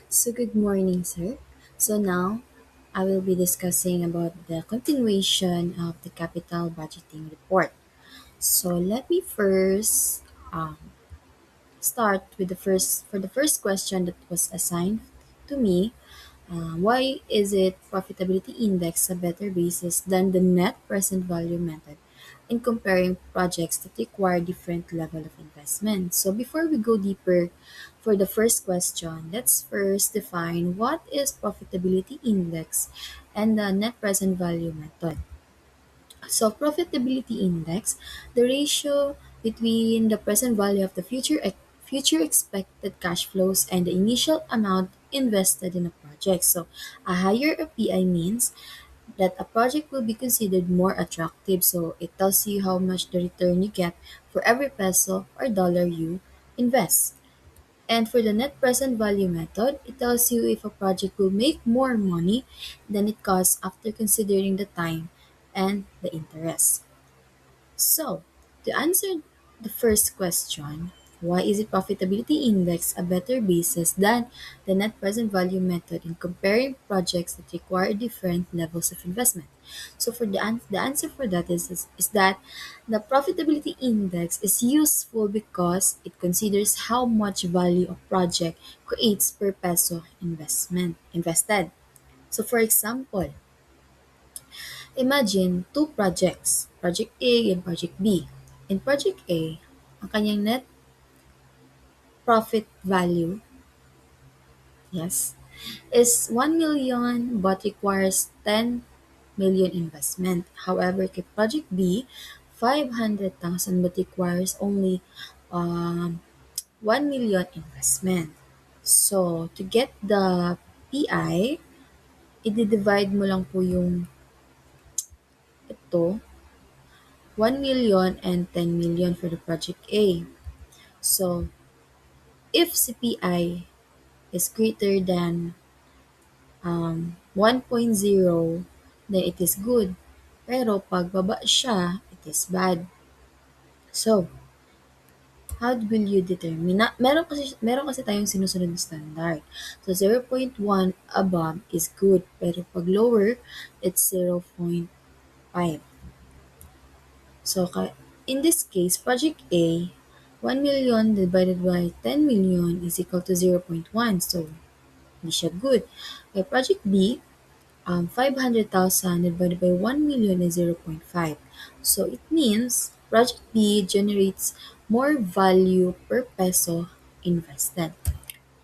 So good morning, sir. So now I will be discussing about the continuation of the capital budgeting report. So let me first um, start with the first question that was assigned to me. Why is it profitability index a better basis than the net present value method in comparing projects that require different level of investment? So before we go deeper for the first question, let's first define what is profitability index and the net present value method. So profitability index, the ratio between the present value of the future expected cash flows and the initial amount invested in a project. So a higher PI means that a project will be considered more attractive. So it tells you how much the return you get for every peso or dollar you invest. And for the net present value method, it tells you if a project will make more money than it costs after considering the time and the interest. So, to answer the first question, why is it profitability index a better basis than the net present value method in comparing projects that require different levels of investment? So, for the answer for that is that the profitability index is useful because it considers how much value a project creates per peso investment invested. So, for example, imagine two projects, Project A and Project B. In Project A, ang kanyang net profit value, yes, is 1 million but requires 10 million investment. However, kay Project B, 500,000 but requires only 1 million investment. So, to get the PI, i-divide mo lang po yung ito, 1 million and 10 million for the Project A. So, if CPI is greater than 1.0, then it is good. Pero pag baba siya, it is bad. So, how will you determine? Meron kasi tayong sinusunod na standard. So, 0.1 above is good. Pero pag lower, it's 0.5. So, in this case, Project A, 1 million divided by 10 million is equal to 0.1. So, hindi siya good. Kay Project B, 500,000 divided by 1 million is 0.5. So, it means Project B generates more value per peso invested.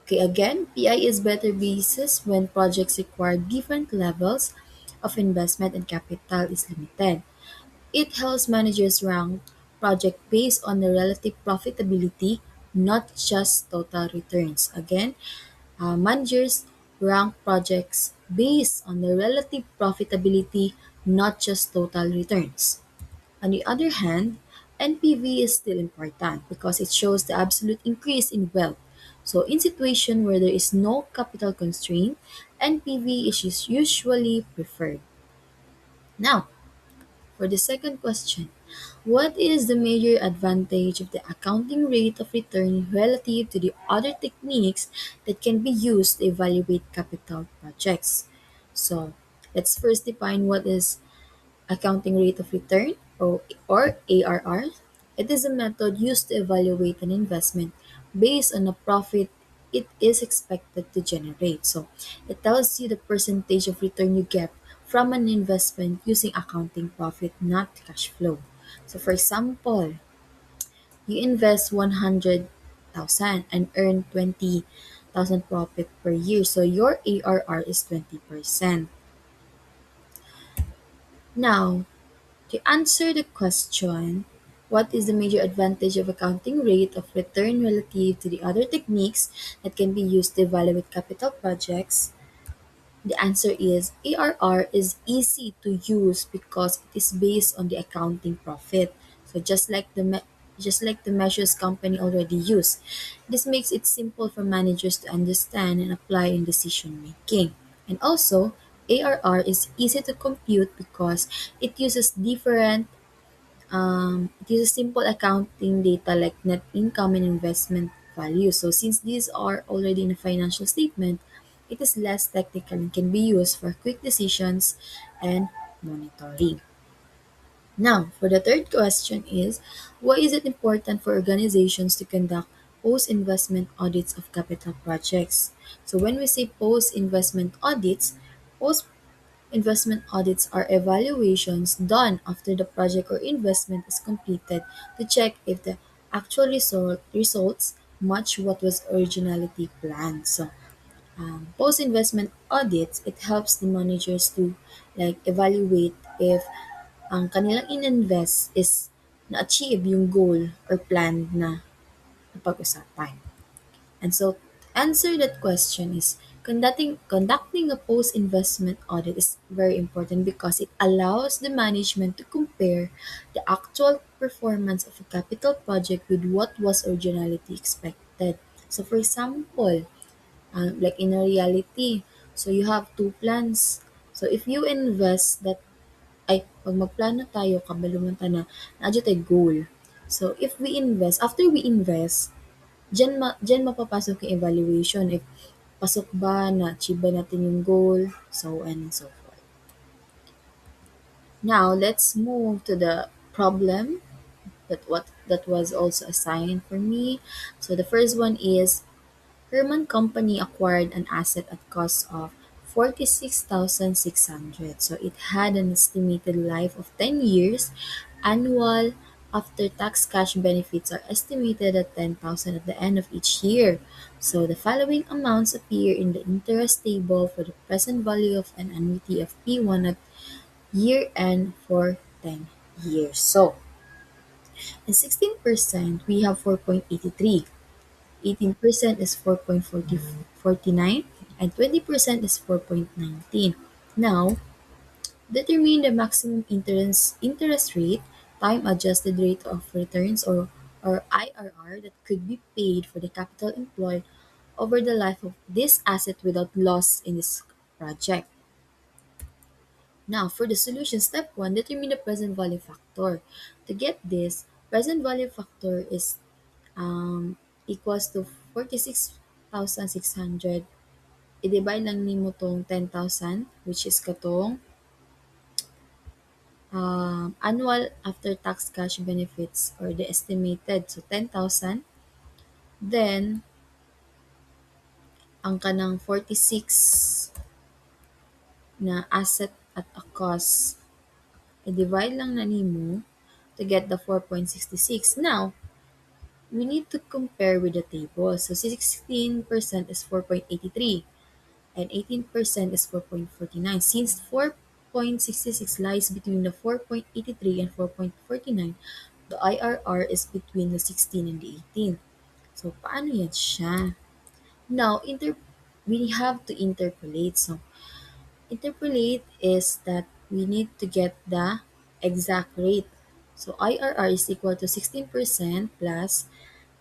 Okay, again, PI is better basis when projects require different levels of investment and capital is limited. It helps managers rank project based on the relative profitability, not just total returns. Again, managers rank projects based on the relative profitability, not just total returns. On the other hand, NPV is still important because it shows the absolute increase in wealth. So, in situation where there is no capital constraint, NPV is usually preferred. Now, for the second question, what is the major advantage of the accounting rate of return relative to the other techniques that can be used to evaluate capital projects? So, let's first define what is accounting rate of return or ARR. It is a method used to evaluate an investment based on the profit it is expected to generate. So it tells you the percentage of return you get from an investment using accounting profit, not cash flow. So for example, you invest 100,000 and earn 20,000 profit per year. So your ARR is 20%. Now, to answer the question, what is the major advantage of accounting rate of return relative to the other techniques that can be used to evaluate capital projects? The answer is ARR is easy to use because it is based on the accounting profit. So just like the measures company already use. This makes it simple for managers to understand and apply in decision making. And also, ARR is easy to compute because it uses simple accounting data like net income and investment value. So since these are already in a financial statement, it is less technical and can be used for quick decisions and monitoring. Now, for the third question is, why is it important for organizations to conduct post-investment audits of capital projects? So when we say post-investment audits are evaluations done after the project or investment is completed to check if the actual results match what was originally planned. So post-investment audits, it helps the managers to like evaluate if ang kanilang ininvest is na-achieve yung goal or plan na napag-usapan. And so, to answer that question is conducting a post-investment audit is very important because it allows the management to compare the actual performance of a capital project with what was originally expected. So, for example, like in a reality, so you have two plans. So, if you invest that ay, 'pag magplano tayo kabalo ta na naadyo tay goal. So, if we invest after we invest, diyan mapapasok yung evaluation if pasok ba, na-achieve ba natin yung goal, so on and so forth. Now, let's move to the problem that was also assigned for me. So, the first one is Herman Company acquired an asset at cost of 46,600. So it had an estimated life of 10 years. Annual after-tax cash benefits are estimated at 10,000 at the end of each year. So the following amounts appear in the interest table for the present value of an annuity of P1 at year end for 10 years. So in 16%, we have 4.83. 18% is 4.49 and 20% is 4.19. Now, determine the maximum interest rate, time adjusted rate of returns or IRR that could be paid for the capital employed over the life of this asset without loss in this project. Now, for the solution, step 1, determine the present value factor. To get this, present value factor is equals to 46,600. I-divide lang nimo tong 10,000 which is katong annual after-tax cash benefits or the estimated. So, 10,000. Then, ang kanang 46 na asset at a cost, i-divide lang na nimo to get the 4.66. Now, we need to compare with the table. So, 16% is 4.83. And 18% is 4.49. Since 4.66 lies between the 4.83 and 4.49, the IRR is between the 16 and the 18. So, paano yan siya? Now, we have to interpolate. So, interpolate is that we need to get the exact rate. So, IRR is equal to 16% plus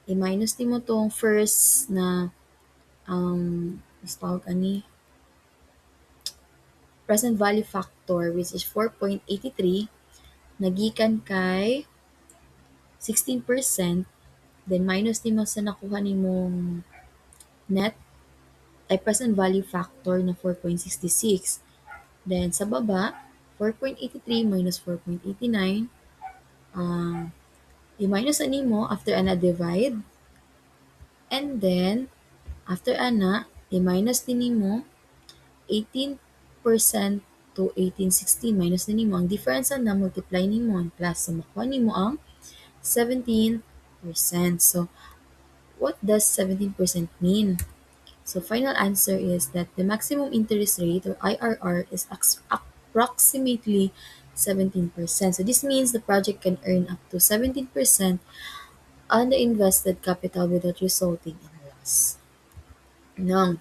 i-minus nimo tong first na mas tawag ani present value factor which is 4.83 nagikan kay 16%, then minus nimo sa nakuha nimong net ay present value factor na 4.66. Then sa baba, 4.83 minus 4.89, i-minus na nimo after ana divide, and then after ana, i-minus din nimo 18% to 1816 minus na nimo ang difference na multiply nimo ang plus so makuha nimo ang 17%. So what does 17% mean? So final answer is that the maximum interest rate or IRR is approximately 17%. So this means the project can earn up to 17% on the invested capital without resulting in loss. Now,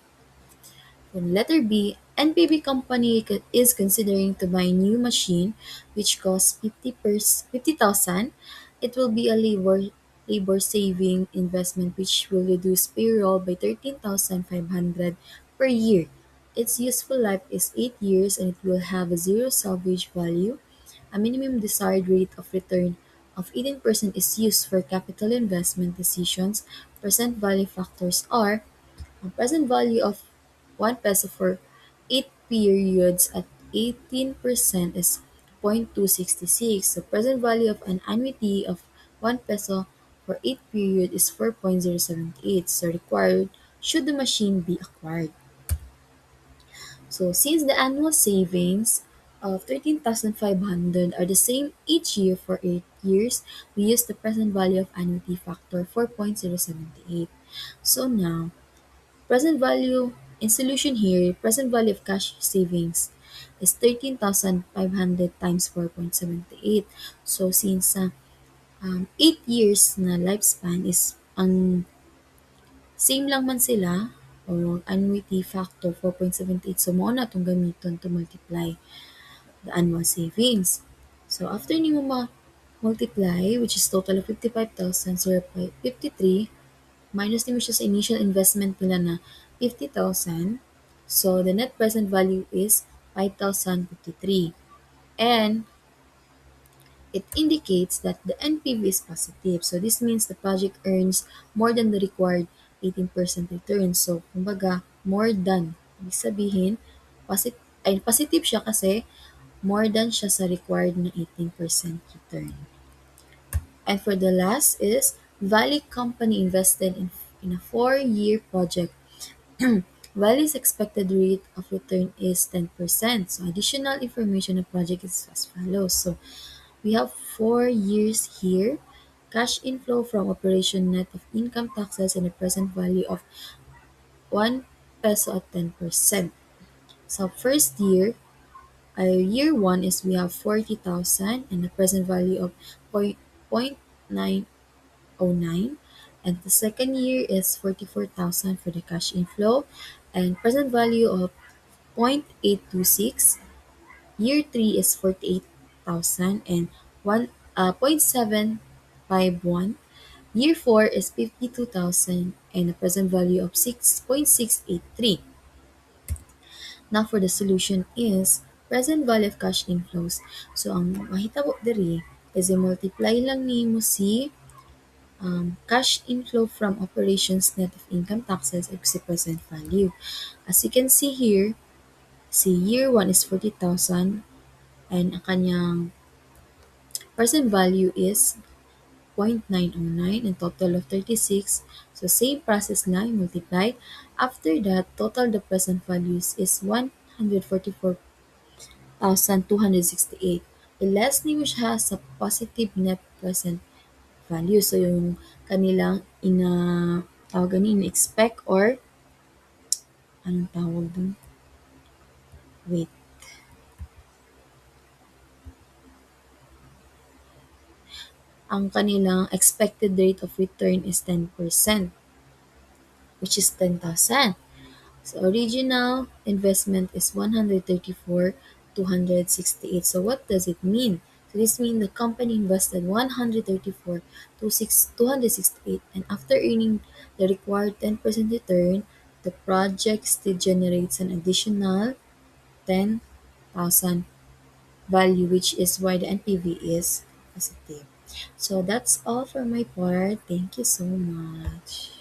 then letter B, NPB company is considering to buy new machine which costs 50,000. It will be a labor saving investment which will reduce payroll by 13,500 per year. Its useful life is 8 years and it will have a zero salvage value. A minimum desired rate of return of 18% is used for capital investment decisions. Present value factors are present value of 1 peso for 8 periods at 18% is 0.266. So present value of an annuity of 1 peso for 8 period is 4.078. So required should the machine be acquired. So since the annual savings of 13,500 are the same each year for 8 years, we use the present value of annuity factor 4.078. So now, present value in solution here, present value of cash savings is 13,500 times 4.78. So since 8 years na lifespan is ang same lang man sila o annuity factor 4.78, so mao na itong gamiton to multiply the annual savings. So after nimo multiply, which is total of 55,000, 0.53, minus nimo siya sa initial investment nila na 50,000. So the net present value is 5,053. And it indicates that the NPV is positive. So this means the project earns more than the required 18% return. So kumbaga, more than. Ibig sabihin, positive siya kasi more than siya sa required na 18% return. And for the last is, Valley Company invested in a 4-year project. Valley's expected rate of return is 10%. So additional information on project is as follows. So we have 4 years here. Cash inflow from operation net of income taxes and a present value of 1 peso at 10%. So first year, year 1 is we have 40,000 and a present value of 0.909. And the second year is 44,000 for the cash inflow and present value of 0.826. Year 3 is 48,000 and 0.751. Year 4 is 52,000 and a present value of 6.683. Now for the solution is present value of cash inflows. So ang mahitabo diri is i-multiply lang nimo si cash inflow from operations net of income taxes ug si present value. As you can see here, si year 1 is 40,000 and ang kanyang present value is 0.909 and total of 36. So same process na, multiply. After that, total the present values is 144,268. I-less nimo siya sa positive net present value. So yung kanilang tawag ni expect or anong tawag dun? Wait. Ang kanilang expected rate of return is 10%, which is 10,000. So original investment is 134,268. So what does it mean? So this means the company invested 134,268 and after earning the required 10% return, the project still generates an additional 10,000 value, which is why the NPV is positive. So that's all for my part. Thank you so much.